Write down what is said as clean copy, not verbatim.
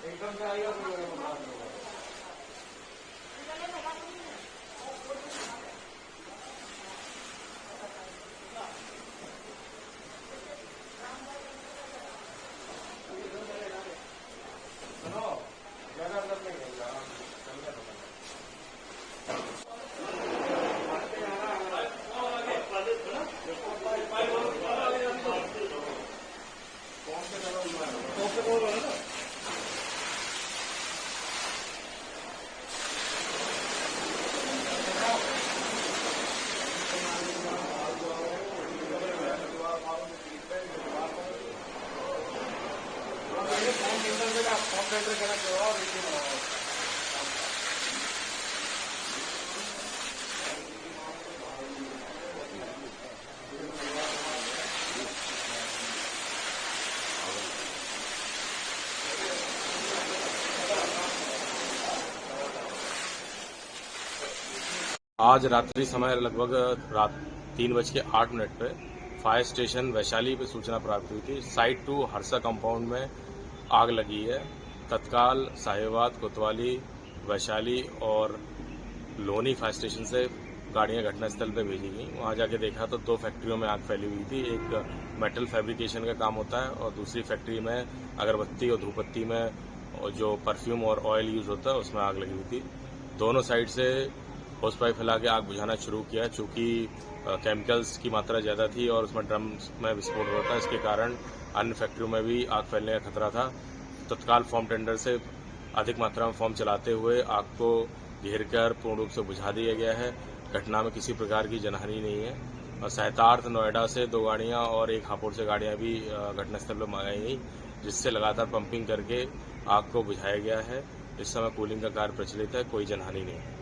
एकदम से आएगा तो ज्यादा अंदर नहीं होगा। आज रात्रि समय लगभग रात 3:08 पे फायर स्टेशन वैशाली पे सूचना प्राप्त हुई थी। साइट 2 हरसा कंपाउंड में आग लगी है। तत्काल साहिवाबाद, कोतवाली, वैशाली और लोनी फायर स्टेशन से गाड़ियां घटनास्थल पे भेजी गई। वहां जाके देखा तो 2 फैक्ट्रियों में आग फैली हुई थी। एक मेटल फैब्रिकेशन का काम होता है और दूसरी फैक्ट्री में अगरबत्ती और धूपबत्ती में जो परफ्यूम और ऑयल यूज होता है उसमें आग लगी हुई थी। दोनों साइड से होस पाइप फैला के आग बुझाना शुरू किया। चूंकि केमिकल्स की मात्रा ज्यादा थी और उसमें ड्रम्स में विस्फोट हो रहा था, इसके कारण अन्य फैक्ट्रियों में भी आग फैलने का खतरा था। तत्काल फॉर्म टेंडर से अधिक मात्रा में फॉर्म चलाते हुए आग को घेरकर पूर्ण रूप से बुझा दिया गया है। घटना में किसी प्रकार की जनहानि नहीं है। और सहतार्थ नोएडा से 2 गाड़ियां और एक हापुड़ से गाड़ियां भी घटनास्थल पर मंगाई गई, जिससे लगातार पंपिंग करके आग को बुझाया गया है। इस समय कूलिंग का कार्य प्रचलित है, कोई जनहानि नहीं है।